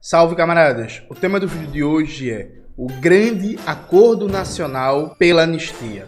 Salve, camaradas! O tema do vídeo de hoje é o grande acordo nacional pela anistia.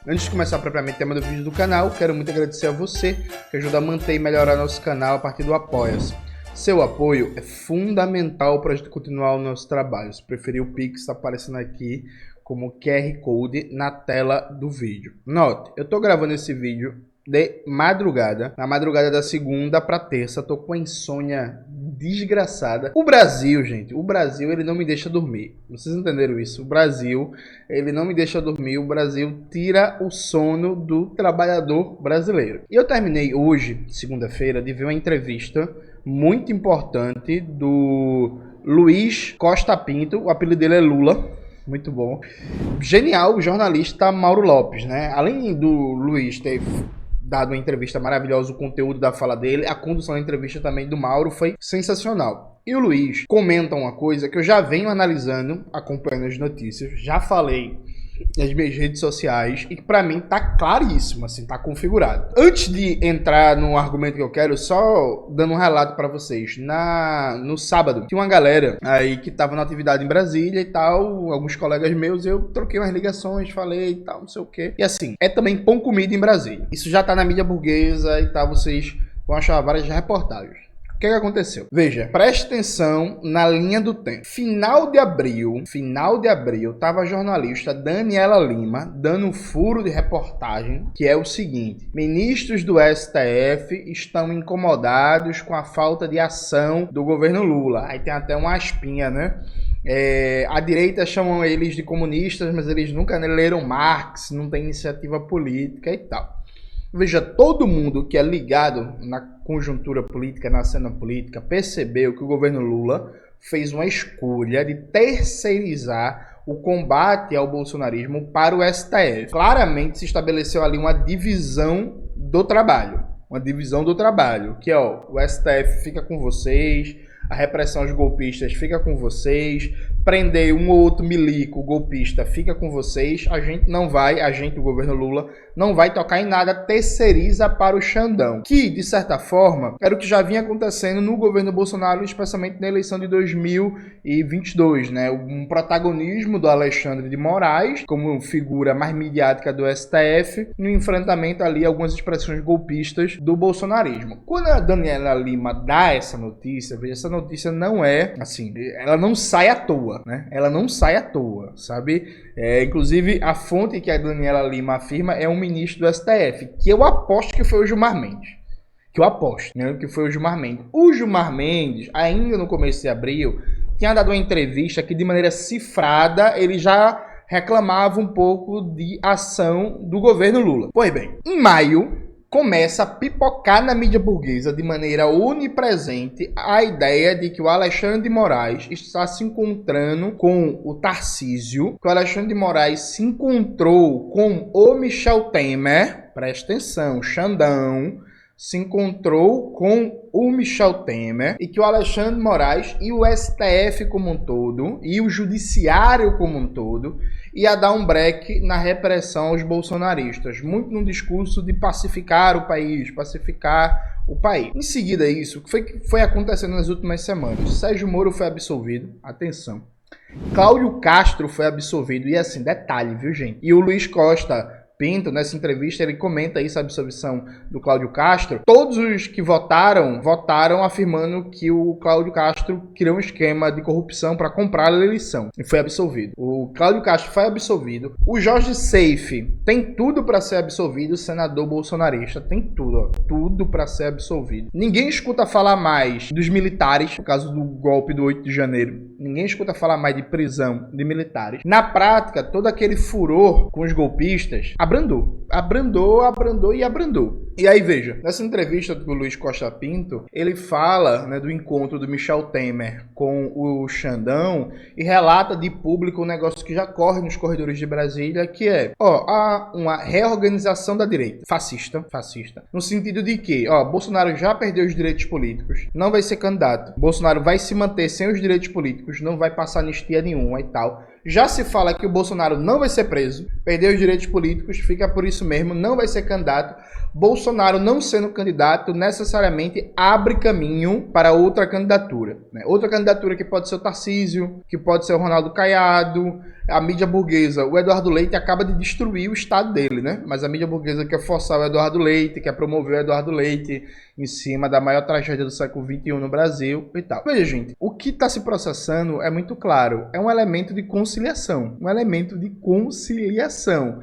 Antes de começar propriamente o tema do vídeo do canal, quero muito agradecer a você que ajuda a manter e melhorar nosso canal a partir do Apoia-se. Seu apoio é fundamental para a gente continuar o nosso trabalho. Se preferir, o Pix está aparecendo aqui como QR Code na tela do vídeo. Note, eu estou gravando esse vídeo de madrugada, na madrugada da segunda para terça. Tô com a insônia desgraçada. O Brasil, gente, o Brasil, ele não me deixa dormir. Vocês entenderam isso? O Brasil, ele não me deixa dormir. O Brasil tira o sono do trabalhador brasileiro. E eu terminei hoje, segunda-feira, de ver uma entrevista muito importante do Luiz Costa Pinto. O apelido dele é Lula. Muito bom. Genial, o jornalista Mauro Lopes, né? Além do Luiz ter dado uma entrevista maravilhosa, o conteúdo da fala dele, a condução da entrevista também do Mauro foi sensacional. E o Luiz comenta uma coisa que eu já venho analisando, acompanhando as notícias, já falei nas minhas redes sociais e que pra mim tá claríssimo, assim, tá configurado. Antes de entrar no argumento que eu quero, só dando um relato pra vocês. No sábado, tinha uma galera aí que tava na atividade em Brasília e tal, alguns colegas meus, eu troquei umas ligações, falei e tal, não sei o quê. E assim, é também pão comido em Brasília. Isso já tá na mídia burguesa e tal, vocês vão achar várias reportagens. O que aconteceu? Veja, preste atenção na linha do tempo. Final de abril, tava a jornalista Daniela Lima dando um furo de reportagem, que é o seguinte: ministros do STF estão incomodados com a falta de ação do governo Lula. Aí tem até uma aspinha, né? A direita chamam eles de comunistas, mas eles nunca leram Marx, não tem iniciativa política e tal. Veja, todo mundo que é ligado na conjuntura política, na cena política, percebeu que o governo Lula fez uma escolha de terceirizar o combate ao bolsonarismo para o STF. Claramente se estabeleceu ali uma divisão do trabalho. Que o STF fica com vocês, a repressão aos golpistas fica com vocês, prender um ou outro milico golpista fica com vocês, a gente, o governo Lula, não vai tocar em nada, terceiriza para o Xandão. Que, de certa forma, era o que já vinha acontecendo no governo Bolsonaro, especialmente na eleição de 2022, né? Um protagonismo do Alexandre de Moraes, como figura mais midiática do STF, no enfrentamento ali a algumas expressões golpistas do bolsonarismo. Quando a Daniela Lima dá essa notícia, veja, essa notícia não é, assim, ela não sai à toa, né? Ela não sai à toa, sabe? Inclusive, a fonte que a Daniela Lima afirma é um ministro do STF, que eu aposto que foi o Gilmar Mendes. O Gilmar Mendes, ainda no começo de abril, tinha dado uma entrevista que, de maneira cifrada, ele já reclamava um pouco de ação do governo Lula. Pois bem, em maio, começa a pipocar na mídia burguesa de maneira onipresente a ideia de que o Alexandre de Moraes está se encontrando com o Tarcísio, que o Alexandre de Moraes se encontrou com o Michel Temer, presta atenção, Xandão, se encontrou com o Michel Temer e que o Alexandre de Moraes e o STF como um todo e o judiciário como um todo ia dar um break na repressão aos bolsonaristas, muito no discurso de pacificar o país. Em seguida isso, o que foi acontecendo nas últimas semanas? Sérgio Moro foi absolvido, atenção. Cláudio Castro foi absolvido, e assim, detalhe, viu, gente? E o Luiz Costa Pinto, nessa entrevista, ele comenta isso, a absolvição do Cláudio Castro. Todos os que votaram afirmando que o Cláudio Castro criou um esquema de corrupção para comprar a eleição e foi absolvido. O Cláudio Castro foi absolvido. O Jorge Seife tem tudo para ser absolvido, o senador bolsonarista tem tudo para ser absolvido. Ninguém escuta falar mais dos militares, no caso do golpe do 8 de janeiro. Ninguém escuta falar mais de prisão de militares. Na prática, todo aquele furor com os golpistas abrandou. E aí, veja, nessa entrevista do Luiz Costa Pinto, ele fala, né, do encontro do Michel Temer com o Xandão e relata de público um negócio que já corre nos corredores de Brasília, que é, há uma reorganização da direita, fascista, no sentido de que, Bolsonaro já perdeu os direitos políticos, não vai ser candidato, Bolsonaro vai se manter sem os direitos políticos, não vai passar anistia nenhuma e tal. Já se fala que o Bolsonaro não vai ser preso, perdeu os direitos políticos, fica por isso mesmo, não vai ser candidato. Bolsonaro Bolsonaro não sendo candidato necessariamente abre caminho para outra candidatura, né? Outra candidatura que pode ser o Tarcísio, que pode ser o Ronaldo Caiado, a mídia burguesa. O Eduardo Leite acaba de destruir o estado dele, né? Mas a mídia burguesa quer forçar o Eduardo Leite, quer promover o Eduardo Leite em cima da maior tragédia do século XXI no Brasil e tal. Veja, gente, o que está se processando é muito claro. É um elemento de conciliação. Um elemento de conciliação.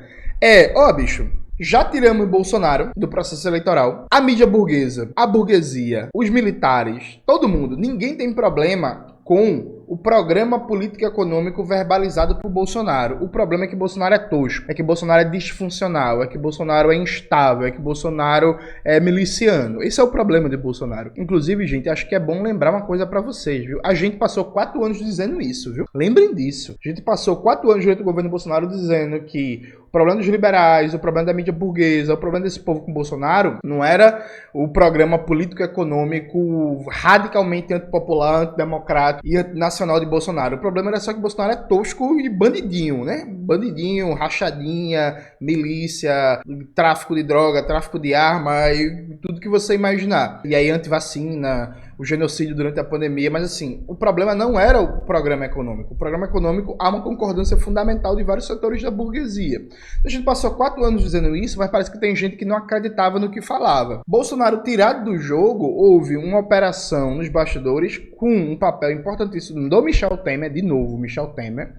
Bicho, já tiramos o Bolsonaro do processo eleitoral, a mídia burguesa, a burguesia, os militares, todo mundo. Ninguém tem problema com o programa político e econômico verbalizado por Bolsonaro. O problema é que Bolsonaro é tosco, é que Bolsonaro é disfuncional, é que Bolsonaro é instável, é que Bolsonaro é miliciano. Esse é o problema de Bolsonaro. Inclusive, gente, acho que é bom lembrar uma coisa pra vocês, viu? A gente passou 4 anos dizendo isso, viu? Lembrem disso. A gente passou 4 anos durante o governo Bolsonaro dizendo que o problema dos liberais, o problema da mídia burguesa, o problema desse povo com Bolsonaro não era o programa político-econômico radicalmente antipopular, antidemocrático e antinacional de Bolsonaro. O problema era só que Bolsonaro é tosco e bandidinho, né? Bandidinho, rachadinha, milícia, tráfico de droga, tráfico de arma e tudo que você imaginar. E aí antivacina, o genocídio durante a pandemia, mas assim, o problema não era o programa econômico. O programa econômico há uma concordância fundamental de vários setores da burguesia. A gente passou 4 anos dizendo isso, mas parece que tem gente que não acreditava no que falava. Bolsonaro tirado do jogo, houve uma operação nos bastidores com um papel importantíssimo do Michel Temer, de novo, Michel Temer,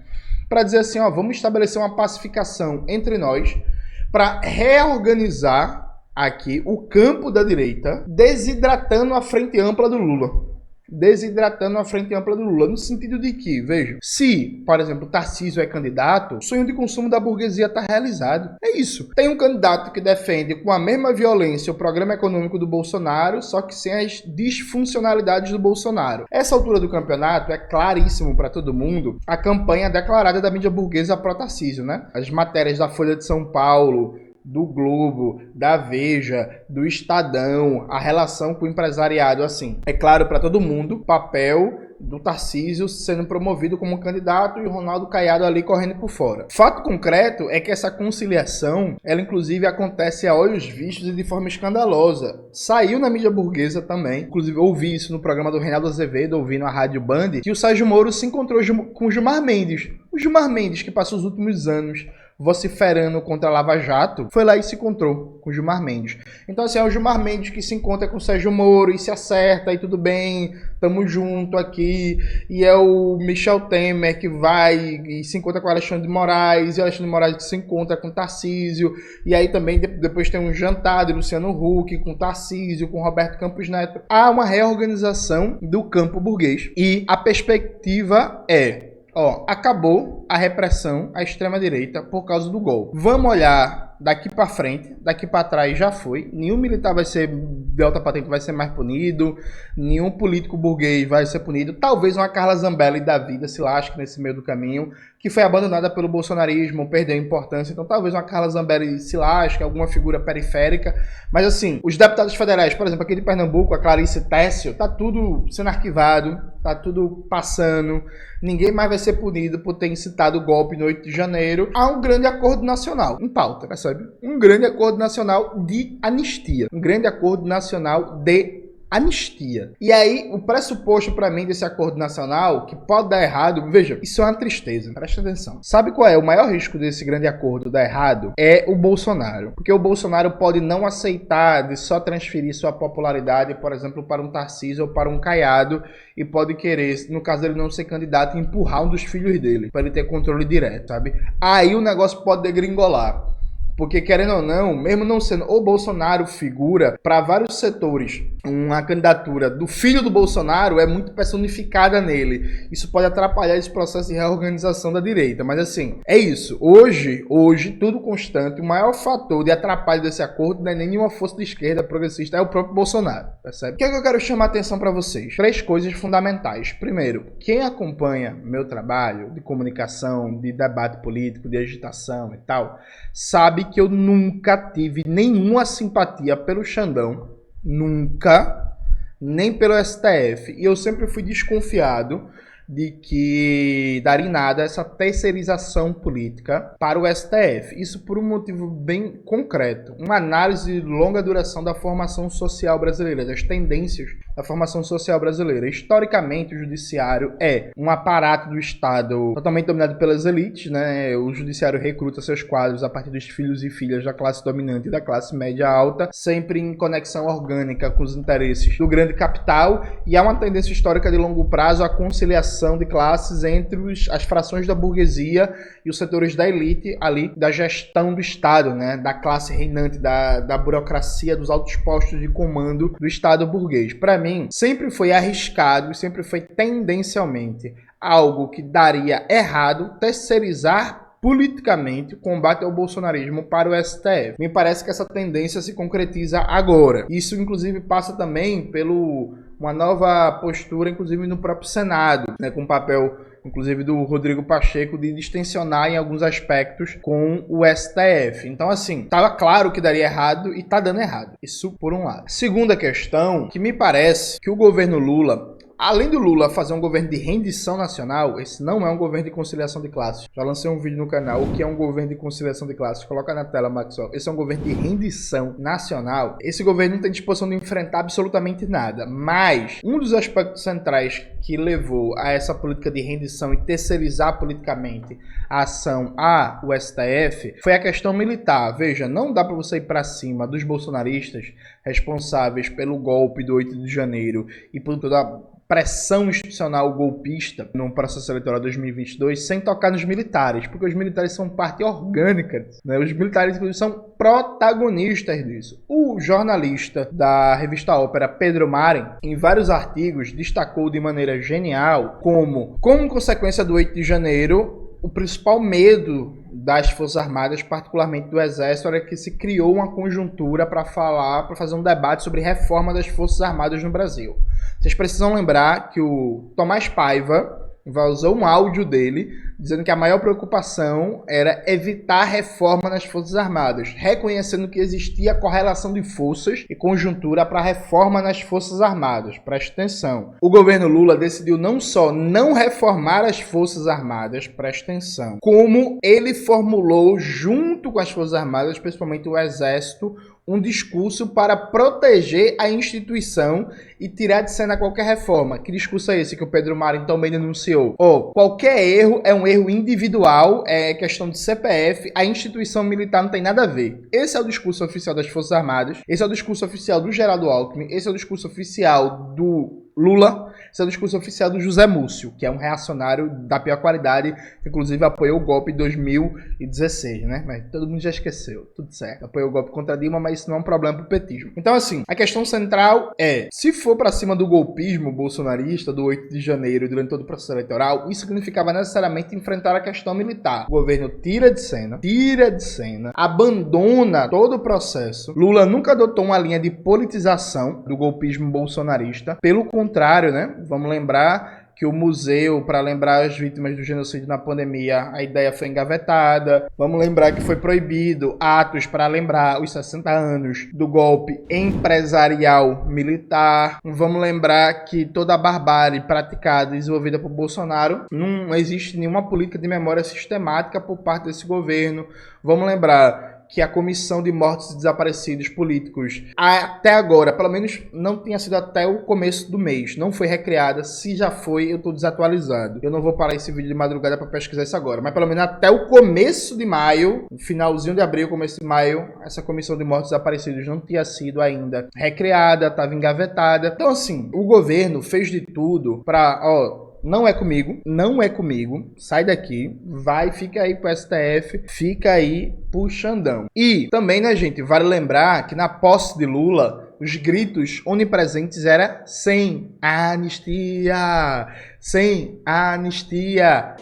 para dizer assim, vamos estabelecer uma pacificação entre nós para reorganizar aqui o campo da direita, desidratando a frente ampla do Lula. Desidratando a frente ampla do Lula, no sentido de que, veja, se, por exemplo, Tarcísio é candidato, o sonho de consumo da burguesia está realizado. É isso. Tem um candidato que defende com a mesma violência o programa econômico do Bolsonaro, só que sem as disfuncionalidades do Bolsonaro. Essa altura do campeonato é claríssimo para todo mundo a campanha declarada da mídia burguesa pró-Tarcísio, né? As matérias da Folha de São Paulo, do Globo, da Veja, do Estadão, a relação com o empresariado, assim. É claro para todo mundo o papel do Tarcísio sendo promovido como candidato e o Ronaldo Caiado ali correndo por fora. Fato concreto é que essa conciliação, ela inclusive acontece a olhos vistos e de forma escandalosa. Saiu na mídia burguesa também, inclusive ouvi isso no programa do Reinaldo Azevedo, ouvi na Rádio Band, que o Sérgio Moro se encontrou com o Gilmar Mendes. O Gilmar Mendes, que passou os últimos anos vociferando contra a Lava Jato, foi lá e se encontrou com o Gilmar Mendes. Então, assim, é o Gilmar Mendes que se encontra com o Sérgio Moro e se acerta, e tudo bem, tamo junto aqui. E é o Michel Temer que vai e se encontra com o Alexandre de Moraes, e o Alexandre de Moraes que se encontra com o Tarcísio. E aí também depois tem um jantar de Luciano Huck com o Tarcísio, com o Roberto Campos Neto. Há uma reorganização do campo burguês. E a perspectiva é... acabou a repressão à extrema-direita por causa do golpe. Vamos olhar daqui para frente, daqui para trás já foi. Nenhum militar vai ser de alta patente, vai ser mais punido. Nenhum político burguês vai ser punido. Talvez uma Carla Zambelli da vida se lasque nesse meio do caminho, que foi abandonada pelo bolsonarismo, perdeu importância. Então talvez uma Carla Zambelli se lasque, alguma figura periférica. Mas assim, os deputados federais, por exemplo, aqui de Pernambuco, a Clarice Tessio, tá tudo sendo arquivado, tá tudo passando. Ninguém mais vai ser punido por ter incitado o golpe no 8 de janeiro. Há um grande acordo nacional em pauta, percebe? Um grande acordo nacional de anistia. Um grande acordo nacional de anistia. E aí, o pressuposto para mim desse acordo nacional, que pode dar errado, veja, isso é uma tristeza, presta atenção. Sabe qual é o maior risco desse grande acordo dar errado? É o Bolsonaro. Porque o Bolsonaro pode não aceitar de só transferir sua popularidade, por exemplo, para um Tarcísio ou para um Caiado, e pode querer, no caso dele não ser candidato, empurrar um dos filhos dele, para ele ter controle direto, sabe? Aí o negócio pode degringolar. Porque, querendo ou não, mesmo não sendo o Bolsonaro figura, para vários setores, uma candidatura do filho do Bolsonaro é muito personificada nele. Isso pode atrapalhar esse processo de reorganização da direita. Mas assim, é isso. Hoje, tudo constante, o maior fator de atrapalho desse acordo não é nenhuma força de esquerda progressista, é o próprio Bolsonaro, percebe? O que é que eu quero chamar a atenção para vocês? 3 coisas fundamentais. Primeiro, quem acompanha meu trabalho de comunicação, de debate político, de agitação e tal, sabe que eu nunca tive nenhuma simpatia pelo Xandão, nunca, nem pelo STF. E eu sempre fui desconfiado de que daria em nada essa terceirização política para o STF. Isso por um motivo bem concreto. Uma análise de longa duração da formação social brasileira, das tendências da formação social brasileira. Historicamente, o judiciário é um aparato do Estado totalmente dominado pelas elites, né? O judiciário recruta seus quadros a partir dos filhos e filhas da classe dominante e da classe média alta, sempre em conexão orgânica com os interesses do grande capital, e há uma tendência histórica de longo prazo à conciliação de classes entre as frações da burguesia e os setores da elite ali da gestão do Estado, né? Da classe reinante, da burocracia, dos altos postos de comando do Estado burguês. Para mim, sempre foi arriscado e sempre foi tendencialmente algo que daria errado terceirizar politicamente o combate ao bolsonarismo para o STF. Me parece que essa tendência se concretiza agora. Isso, inclusive, passa também pelo uma nova postura, inclusive, no próprio Senado, né, com o papel, inclusive, do Rodrigo Pacheco de distensionar em alguns aspectos com o STF. Então, assim, estava claro que daria errado e está dando errado. Isso por um lado. Segunda questão, que me parece que o governo Lula, além do Lula fazer um governo de rendição nacional, esse não é um governo de conciliação de classes. Já lancei um vídeo no canal, o que é um governo de conciliação de classes. Coloca na tela, Maxwell. Esse é um governo de rendição nacional. Esse governo não tem disposição de enfrentar absolutamente nada. Mas um dos aspectos centrais que levou a essa política de rendição e terceirizar politicamente a ação ao STF foi a questão militar. Veja, não dá para você ir para cima dos bolsonaristas responsáveis pelo golpe do 8 de janeiro e por toda a pressão institucional golpista no processo eleitoral 2022 sem tocar nos militares, porque os militares são parte orgânica, né? Os militares, inclusive, são protagonistas disso. O jornalista da revista Ópera, Pedro Maren, em vários artigos, destacou de maneira genial como consequência do 8 de janeiro, o principal medo das Forças Armadas, particularmente do Exército, era que se criou uma conjuntura para fazer um debate sobre reforma das Forças Armadas no Brasil. Vocês precisam lembrar que o Tomás Paiva vazou um áudio dele dizendo que a maior preocupação era evitar reforma nas Forças Armadas, reconhecendo que existia correlação de forças e conjuntura para reforma nas Forças Armadas. Preste atenção. O governo Lula decidiu não só não reformar as Forças Armadas, preste atenção, como ele formulou junto com as Forças Armadas, principalmente o Exército, um discurso para proteger a instituição e tirar de cena qualquer reforma. Que discurso é esse que o Pedro Marinho também denunciou? Qualquer erro é um erro individual, é questão de CPF, a instituição militar não tem nada a ver. Esse é o discurso oficial das Forças Armadas, esse é o discurso oficial do Geraldo Alckmin, esse é o discurso oficial do Lula, esse é o discurso oficial do José Múcio, que é um reacionário da pior qualidade, que inclusive apoiou o golpe em 2016, né? Mas todo mundo já esqueceu, tudo certo. Apoiou o golpe contra Dilma, mas isso não é um problema pro petismo. Então, assim, a questão central é, se for para cima do golpismo bolsonarista do 8 de janeiro durante todo o processo eleitoral, isso significava necessariamente enfrentar a questão militar. O governo tira de cena, abandona todo o processo. Lula nunca adotou uma linha de politização do golpismo bolsonarista, pelo contrário, né? Vamos lembrar que o museu, para lembrar as vítimas do genocídio na pandemia, a ideia foi engavetada. Vamos lembrar que foi proibido atos para lembrar os 60 anos do golpe empresarial militar. Vamos lembrar que toda a barbárie praticada e desenvolvida por Bolsonaro, não existe nenhuma política de memória sistemática por parte desse governo. Vamos lembrar que a Comissão de Mortos e Desaparecidos Políticos, até agora, pelo menos não tinha sido até o começo do mês, não foi recriada. Se já foi, eu estou desatualizado. Eu não vou parar esse vídeo de madrugada para pesquisar isso agora, mas pelo menos até o começo de maio, finalzinho de abril, começo de maio, essa Comissão de Mortos e Desaparecidos não tinha sido ainda recriada, estava engavetada. Então, assim, o governo fez de tudo para, não é comigo, sai daqui, fica aí pro STF, fica aí pro Xandão. E também, né, gente, vale lembrar que na posse de Lula, os gritos onipresentes eram sem anistia, sem anistia.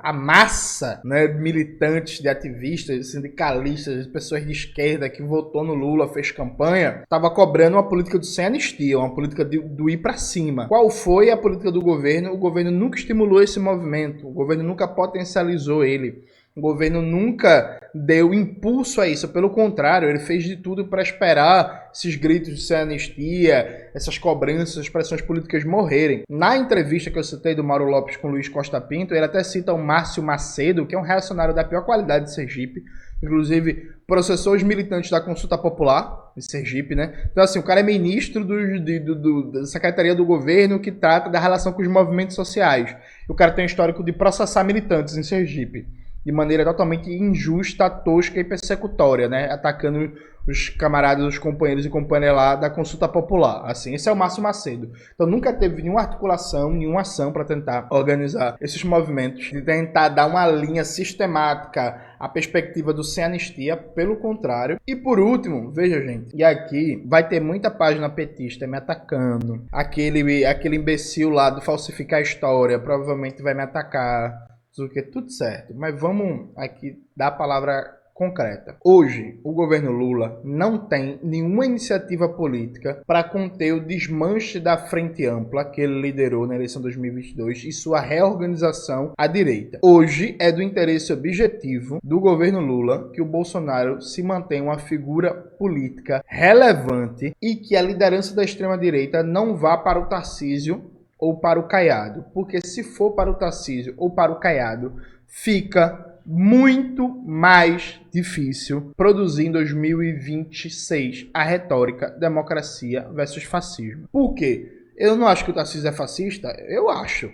a massa, né, de militantes, de ativistas, sindicalistas, de pessoas de esquerda que votou no Lula, fez campanha, estava cobrando uma política do sem anistia, uma política do ir para cima. Qual foi a política do governo? O governo nunca estimulou esse movimento, o governo nunca potencializou ele. O governo nunca deu impulso a isso, pelo contrário, ele fez de tudo para esperar esses gritos de sem anistia, essas cobranças, essas pressões políticas morrerem. Na entrevista que eu citei do Mauro Lopes com o Luiz Costa Pinto, ele até cita o Márcio Macedo, que é um reacionário da pior qualidade de Sergipe, inclusive processou os militantes da Consulta Popular de Sergipe, né? Então, assim, o cara é ministro da Secretaria do Governo que trata da relação com os movimentos sociais. E o cara tem um histórico de processar militantes em Sergipe de maneira totalmente injusta, tosca e persecutória, né? Atacando os camaradas, os companheiros e companheiras lá da Consulta Popular. Assim, esse é o Márcio Macedo. Então nunca teve nenhuma articulação, nenhuma ação para tentar organizar esses movimentos, de tentar dar uma linha sistemática à perspectiva do sem anistia, pelo contrário. E por último, veja, gente, e aqui vai ter muita página petista me atacando. Aquele imbecil lá do falsificar a história provavelmente vai me atacar. Tudo certo, mas vamos aqui dar a palavra concreta. Hoje, o governo Lula não tem nenhuma iniciativa política para conter o desmanche da Frente Ampla que ele liderou na eleição de 2022 e sua reorganização à direita. Hoje, é do interesse objetivo do governo Lula que o Bolsonaro se mantenha uma figura política relevante e que a liderança da extrema-direita não vá para o Tarcísio ou para o Caiado, porque se for para o Tarcísio ou para o Caiado, fica muito mais difícil produzir em 2026 a retórica democracia versus fascismo. Por quê? Eu não acho que o Tarcísio é fascista, eu acho.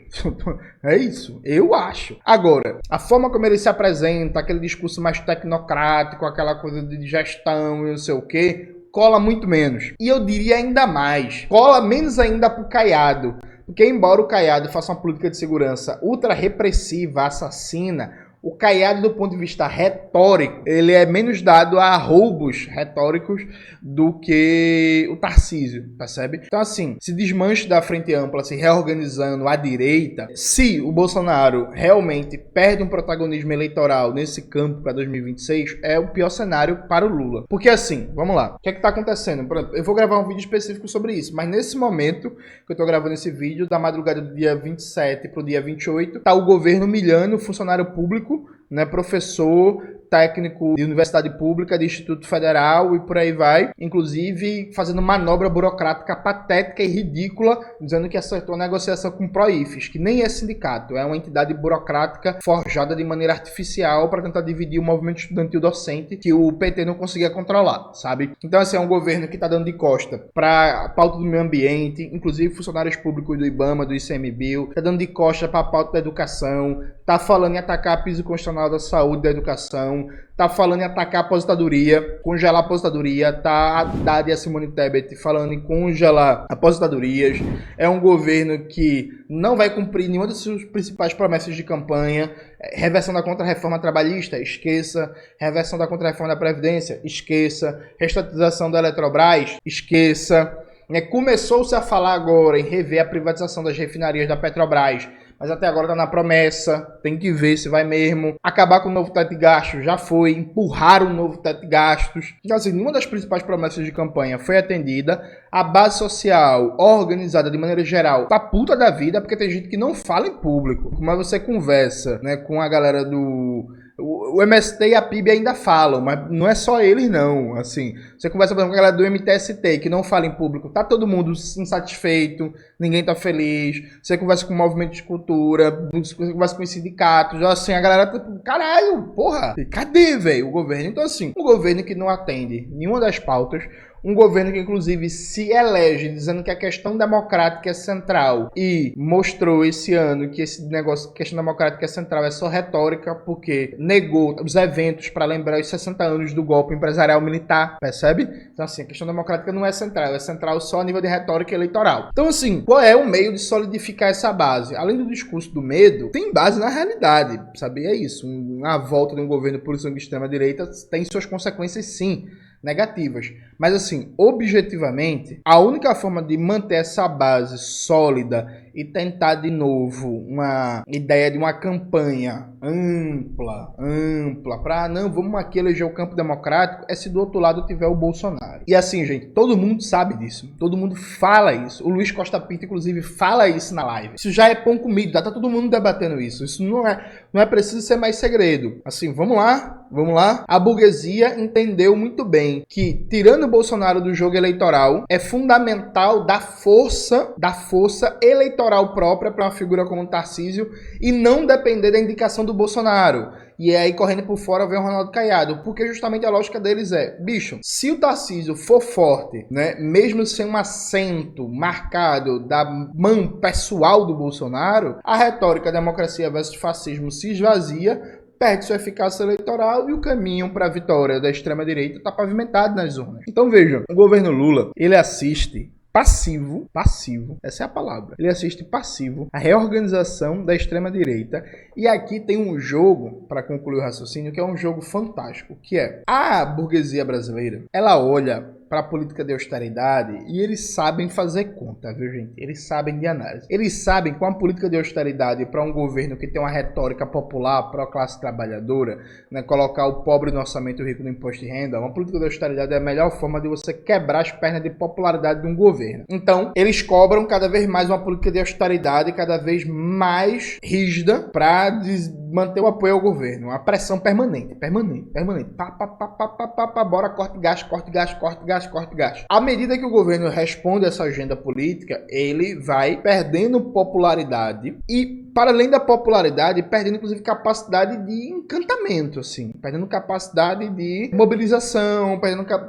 É isso, eu acho. Agora, a forma como ele se apresenta, aquele discurso mais tecnocrático, aquela coisa de gestão e não sei o quê, cola muito menos. E eu diria ainda mais, cola menos ainda pro Caiado. Porque embora o Caiado faça uma política de segurança ultra repressiva, assassina, o Caiado, do ponto de vista retórico, ele é menos dado a roubos retóricos do que o Tarcísio, percebe? Então, assim, se desmanche da Frente Ampla, se reorganizando à direita, se o Bolsonaro realmente perde um protagonismo eleitoral nesse campo para 2026, é o pior cenário para o Lula. Porque, assim, vamos lá, o que é que tá acontecendo? Eu vou gravar um vídeo específico sobre isso, mas nesse momento que eu tô gravando esse vídeo, da madrugada do dia 27 pro dia 28, tá o governo humilhando o funcionário público, né, professor, técnico de universidade pública, de Instituto Federal e por aí vai, inclusive fazendo manobra burocrática patética e ridícula, dizendo que acertou a negociação com o Proifes, que nem é sindicato, é uma entidade burocrática forjada de maneira artificial para tentar dividir o movimento estudantil docente que o PT não conseguia controlar, sabe? Então, assim, é um governo que está dando de costa para a pauta do meio ambiente, inclusive funcionários públicos do IBAMA, do ICMBio, está dando de costa para a pauta da educação, está falando em atacar a piso constitucional da saúde, da educação, tá falando em atacar a aposentadoria, congelar a aposentadoria, tá a Haddad e a Simone Tebet falando em congelar aposentadorias. É um governo que não vai cumprir nenhuma das suas principais promessas de campanha. Reversão da contra-reforma trabalhista, esqueça. Reversão da contra-reforma da Previdência, esqueça. Restatização da Eletrobras, esqueça. Começou-se a falar agora em rever a privatização das refinarias da Petrobras, mas até agora tá na promessa, tem que ver se vai mesmo. Acabar com o novo teto de gastos, já foi. Empurrar o novo teto de gastos. Então, assim, nenhuma das principais promessas de campanha foi atendida. A base social, organizada de maneira geral, tá puta da vida, porque tem gente que não fala em público. Mas você conversa, né, com a galera do... O MST e a PIB ainda falam, mas não é só eles não, assim, você conversa com a galera do MTST que não fala em público, tá todo mundo insatisfeito, ninguém tá feliz, você conversa com o movimento de cultura, você conversa com os sindicatos, assim, a galera tá, caralho, porra, cadê, velho, o governo? Então, assim, um governo que não atende nenhuma das pautas, um governo que, inclusive, se elege dizendo que a questão democrática é central e mostrou esse ano que esse negócio, questão democrática é central, é só retórica porque negou os eventos para lembrar os 60 anos do golpe empresarial militar, percebe? Então, assim, a questão democrática não é central só a nível de retórica eleitoral. Então, assim, qual é o meio de solidificar essa base? Além do discurso do medo, tem base na realidade, sabe? É isso, uma volta de um governo por de extrema-direita tem suas consequências, sim, negativas. Mas, assim, objetivamente, a única forma de manter essa base sólida e tentar de novo uma ideia de uma campanha ampla, para não, vamos aqui eleger o campo democrático, é se do outro lado tiver o Bolsonaro. E assim, gente, todo mundo sabe disso, todo mundo fala isso. O Luiz Costa Pinto, inclusive, fala isso na live. Isso já é pão comido, tá todo mundo debatendo isso. Isso não é preciso ser mais segredo. Assim, vamos lá. A burguesia entendeu muito bem que, tirando o Bolsonaro do jogo eleitoral, é fundamental dar força eleitoral própria para uma figura como o Tarcísio e não depender da indicação do Bolsonaro. E aí, correndo por fora, vem o Ronaldo Caiado. Porque justamente a lógica deles é, bicho, se o Tarcísio for forte, né, mesmo sem um acento marcado da mão pessoal do Bolsonaro, a retórica democracia versus fascismo se esvazia, perde sua eficácia eleitoral e o caminho para a vitória da extrema-direita está pavimentado nas urnas. Então vejam, o governo Lula, ele assiste passivo, essa é a palavra, ele assiste passivo a reorganização da extrema-direita. E aqui tem um jogo, para concluir o raciocínio, que é um jogo fantástico, que é a burguesia brasileira, ela olha para a política de austeridade e eles sabem fazer conta, viu, gente? Eles sabem de análise. Eles sabem que com a política de austeridade para um governo que tem uma retórica popular para a classe trabalhadora, né, colocar o pobre no orçamento e o rico no imposto de renda, uma política de austeridade é a melhor forma de você quebrar as pernas de popularidade de um governo. Então, eles cobram cada vez mais uma política de austeridade cada vez mais rígida para manter o apoio ao governo. Uma pressão permanente. Bora, corte gasto. À medida que o governo responde a essa agenda política, ele vai perdendo popularidade e, para além da popularidade, perdendo inclusive capacidade de encantamento, assim, perdendo capacidade de mobilização,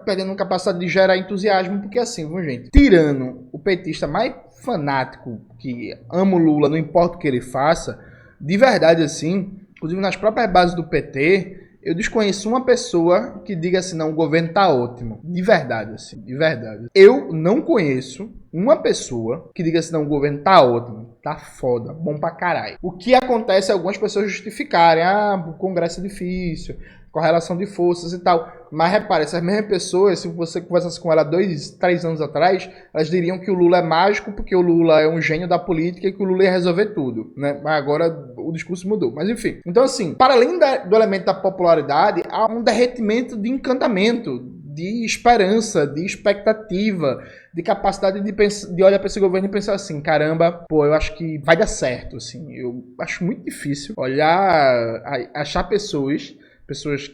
perdendo capacidade de gerar entusiasmo, porque assim, viu, gente, tirando o petista mais fanático que ama o Lula, não importa o que ele faça, de verdade assim, inclusive nas próprias bases do PT, eu desconheço uma pessoa que diga assim, não, o governo tá ótimo. De verdade, assim, de verdade. Eu não conheço uma pessoa que diga assim, não, o governo tá ótimo, tá foda, bom pra caralho. O que acontece é algumas pessoas justificarem, o Congresso é difícil, correlação de forças e tal. Mas repare, essas mesmas pessoas, se você conversasse com ela 2, 3 anos atrás, elas diriam que o Lula é mágico porque o Lula é um gênio da política e que o Lula ia resolver tudo, né? Mas agora o discurso mudou. Mas enfim. Então assim, para além do elemento da popularidade, há um derretimento de encantamento, de esperança, de expectativa, de capacidade de olhar para esse governo e pensar assim, caramba, pô, eu acho que vai dar certo, assim. Eu acho muito difícil achar pessoas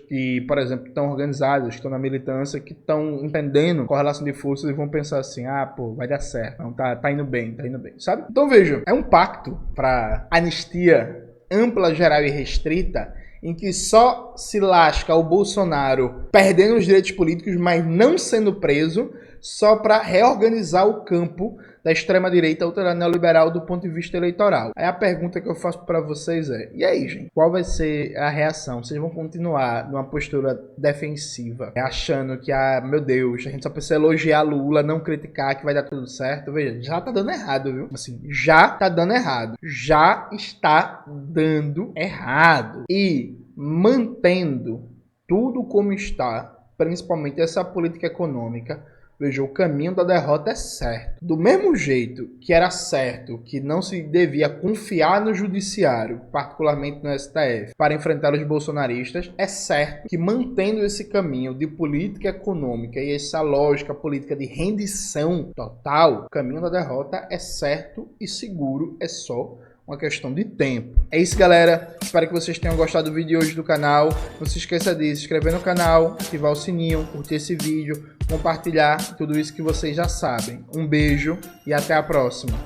que, por exemplo, estão organizadas, que estão na militância, que estão entendendo correlação de forças e vão pensar assim, pô, vai dar certo, não, tá indo bem, sabe? Então vejam, é um pacto para anistia ampla, geral e restrita, em que só se lasca o Bolsonaro perdendo os direitos políticos, mas não sendo preso, só para reorganizar o campo da extrema-direita ultra neoliberal do ponto de vista eleitoral. Aí a pergunta que eu faço para vocês é, e aí, gente? Qual vai ser a reação? Vocês vão continuar numa postura defensiva, achando que, meu Deus, a gente só precisa elogiar Lula, não criticar, que vai dar tudo certo? Veja, já tá dando errado, viu? Assim, já tá dando errado. Já está dando errado. E mantendo tudo como está, principalmente essa política econômica, veja, o caminho da derrota é certo. Do mesmo jeito que era certo que não se devia confiar no judiciário, particularmente no STF, para enfrentar os bolsonaristas, é certo que mantendo esse caminho de política econômica e essa lógica política de rendição total, o caminho da derrota é certo e seguro, é só uma questão de tempo. É isso, galera. Espero que vocês tenham gostado do vídeo de hoje do canal. Não se esqueça de se inscrever no canal, ativar o sininho, curtir esse vídeo, compartilhar tudo isso que vocês já sabem. Um beijo e até a próxima.